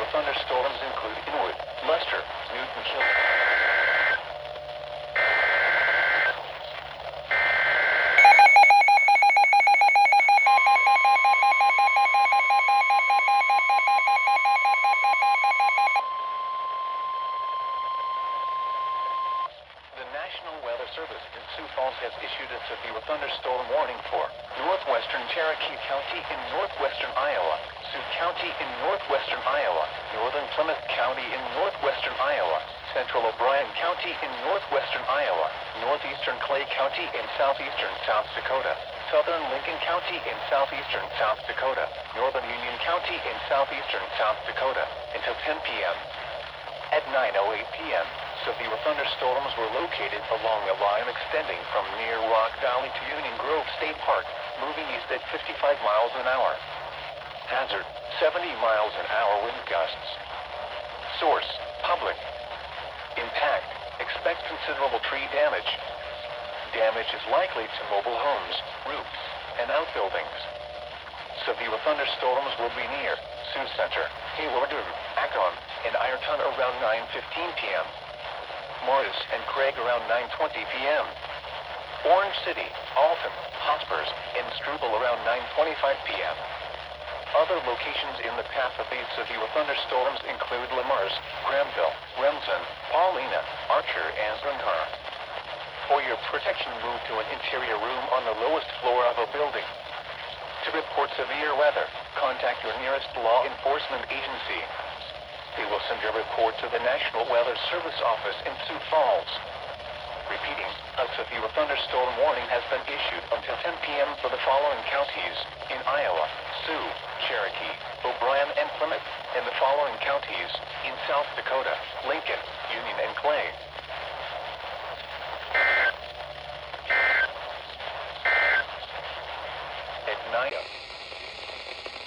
severe thunderstorms include Inwood, Lester, Newton Kill. The National Weather Service in Sioux Falls has issued a severe thunderstorm warning for northwestern Cherokee County in northwestern Iowa, Sioux County in northwestern Iowa, northern Plymouth County in northwestern Iowa, central O'Brien County in northwestern Iowa, northeastern Clay County in southeastern South Dakota, southern Lincoln County in southeastern South Dakota, northern Union County in southeastern South Dakota, until 10 p.m. At 9:08 p.m., severe thunderstorms were located along a line extending from near Rock Valley to Union Grove State Park, moving east at 55 miles an hour. Hazard, 70 miles an hour wind gusts. Source, public. Impact, expect considerable tree damage. Damage is likely to mobile homes, roofs, and outbuildings. Severe thunderstorms will be near Sioux Center, Haywardton, Akron, and Ironton around 9:15 p.m. Morris and Craig around 9:20 p.m. Orange City, Alton, Hospers, and Struble around 9:25 p.m. Other locations in the path of these severe thunderstorms include Lamars, Granville, Remsen, Paulina, Archer, and Bruncar. For your protection, move to an interior room on the lowest floor of a building. To report severe weather, contact your nearest law enforcement agency. They will send your report to the National Weather Service office in Sioux Falls. Repeating, a severe thunderstorm warning has been issued until 10 p.m. for the following counties in Iowa, Sioux, Cherokee, O'Brien, and Plymouth, and the following counties in South Dakota, Lincoln, Union, and Clay. At 9 a.m.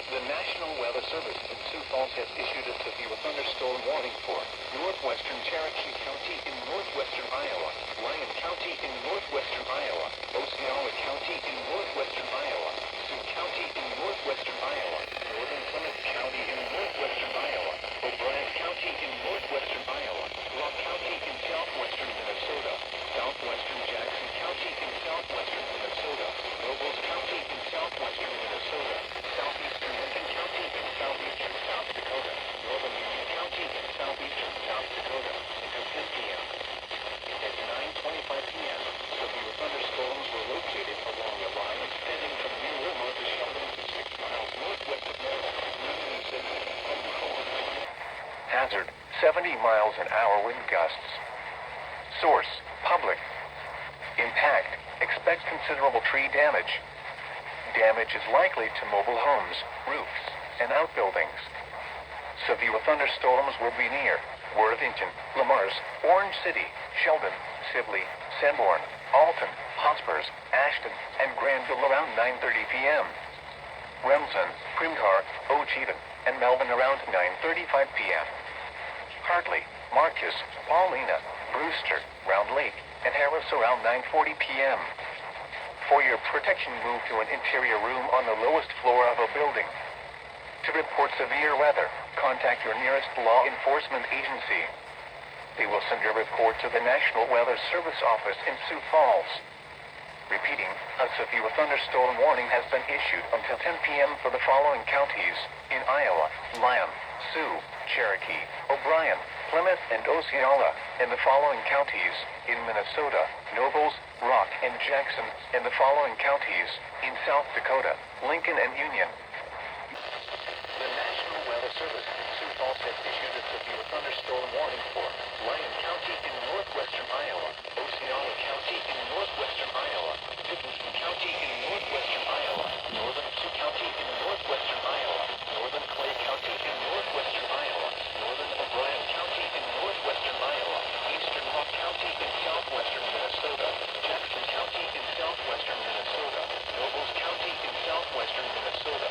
The National Weather Service in Sioux Falls has issued a severe thunderstorm warning for northwestern Cherokee County in northwestern Iowa, Lyon County in northwestern Iowa, Osceola County in northwestern Iowa, Sioux County in northwestern Iowa, northern Plymouth County in northwestern Iowa, O'Brien County in northwestern Iowa, Rock County in southwestern Minnesota, southwestern Jackson County in southwestern Minnesota, Nobles County in southwestern Minnesota, southeastern Lincoln County in southeastern South Dakota, northern Union County in southeastern South Dakota, until 10 p.m. At 9:25 p.m., severe thunderstorms were located along a line extending from near Wilmot to Sheldon to 6 miles northwest of Maryland, Union City, and Hazard, 70 miles an hour wind gusts. Source, public. Impact, expect considerable tree damage. Damage is likely to mobile homes, roofs, and outbuildings. Severe thunderstorms will be near Worthington, Lamars, Orange City, Sheldon, Sibley, Sanborn, Alton, Hospers, Ashton, and Granville around 9:30 p.m. Remsen, Primcar, Ocheyedan, and Melvin around 9:35 p.m. Hartley, Marcus, Paulina, Brewster, Round Lake, and Harris around 9:40 p.m. For your protection, move to an interior room on the lowest floor of a building. To report severe weather, contact your nearest law enforcement agency. They will send your report to the National Weather Service office in Sioux Falls. Repeating, a severe thunderstorm warning has been issued until 10 p.m. for the following counties in Iowa, Lyon, Sioux, Cherokee, O'Brien, Plymouth, and Osceola, and the following counties in Minnesota, Nobles, Rock, and Jackson, and the following counties in South Dakota, Lincoln, and Union. The National Weather Service in Sioux Falls has issued a severe thunderstorm warning for Lyon County in northwestern Iowa, Osceola County in northwestern Iowa, Dickinson County in northwestern Iowa, northern Sioux County in northwestern Iowa, northern Clay County in northwestern Iowa, northern O'Brien County in northwestern Iowa, eastern Rock County in southwestern Minnesota, Jackson County in southwestern Minnesota, Nobles County in southwestern Minnesota,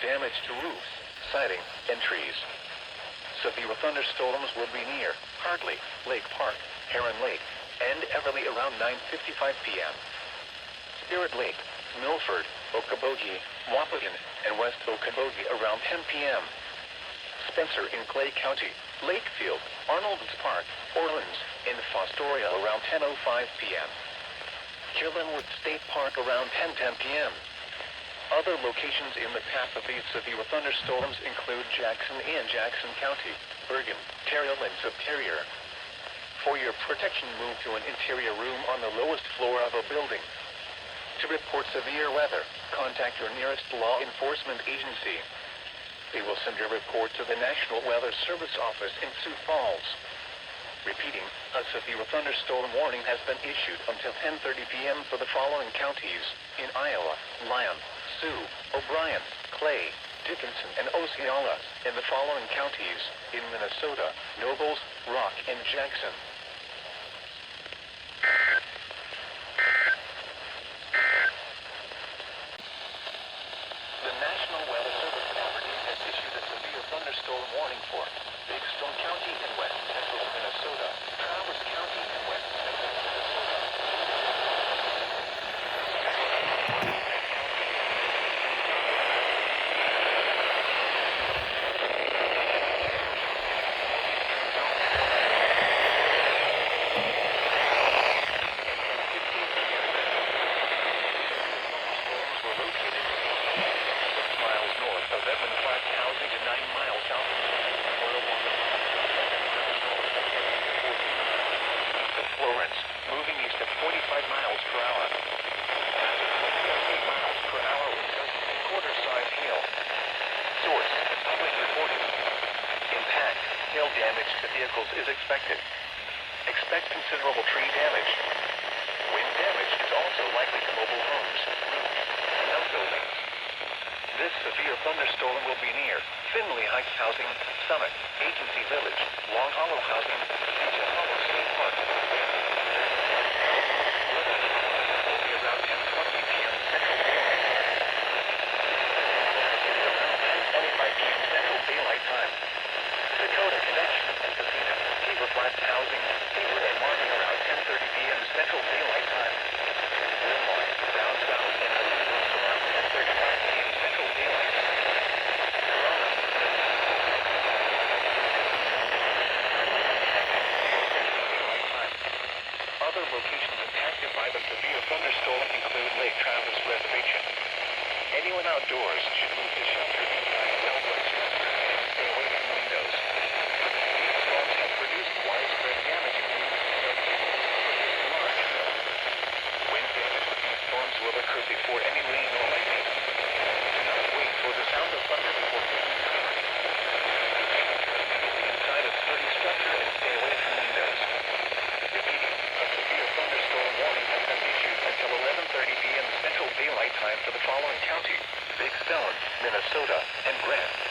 damage to roofs, siding, and trees. Severe thunderstorms will be near Hartley, Lake Park, Heron Lake, and Everly around 9:55 p.m. Spirit Lake, Milford, Okoboji, Waukegan, and West Okoboji around 10 p.m. Spencer in Clay County, Lakefield, Arnold's Park, Orleans, and Fostoria around 10:05 p.m. Killenwood State Park around 10:10 p.m. Other locations in the path of these severe thunderstorms include Jackson in Jackson County, Bergen, Terrill, and Superior. For your protection, move to an interior room on the lowest floor of a building. To report severe weather, contact your nearest law enforcement agency. They will send your report to the National Weather Service office in Sioux Falls. Repeating, a severe thunderstorm warning has been issued until 10:30 p.m. for the following counties in Iowa: Lyon, Sioux, O'Brien, Clay, Dickinson, and Osceola, and the following counties in Minnesota: Nobles, Rock, and Jackson. The National Weather Service Aberdeen has issued a severe thunderstorm warning for Big Stone County in west central Minnesota, Traverse County in west central Minnesota. Damage to vehicles is expected. Expect considerable tree damage. Wind damage is also likely to mobile homes, roofs, and outbuildings. This severe thunderstorm will be near Finley Heights Housing, Summit, Agency Village, Long Hollow Housing, and Hollow State Park. Will be around 10:20 p.m. Central Daylight Time. Around 10:25 p.m. Central Daylight Time. Dakota Connection and Casino, Beaver Flats Housing, Beaver and Martin around 10:30 p.m. Central Daylight Time. Wilmot, down south and Oakland around 10:35 p.m. Central Daylight Time. Corona. Other locations impacted by the severe thunderstorm include Lake Traverse Reservation. Anyone outdoors should move to shelter inside well-lit structures and stay away from windows. These storms have produced widespread damage in roofs and outbuildings over large snow. Wind damage with these storms will occur before any rain or lightning. Do not wait for the sound of thunder before taking cover. Inside a sturdy structure and stay away from windows. Repeating, a severe thunderstorm warning has been issued until 11:30 p.m. Central Daylight Time for the following counties: Big Stone, Minnesota, and Grant.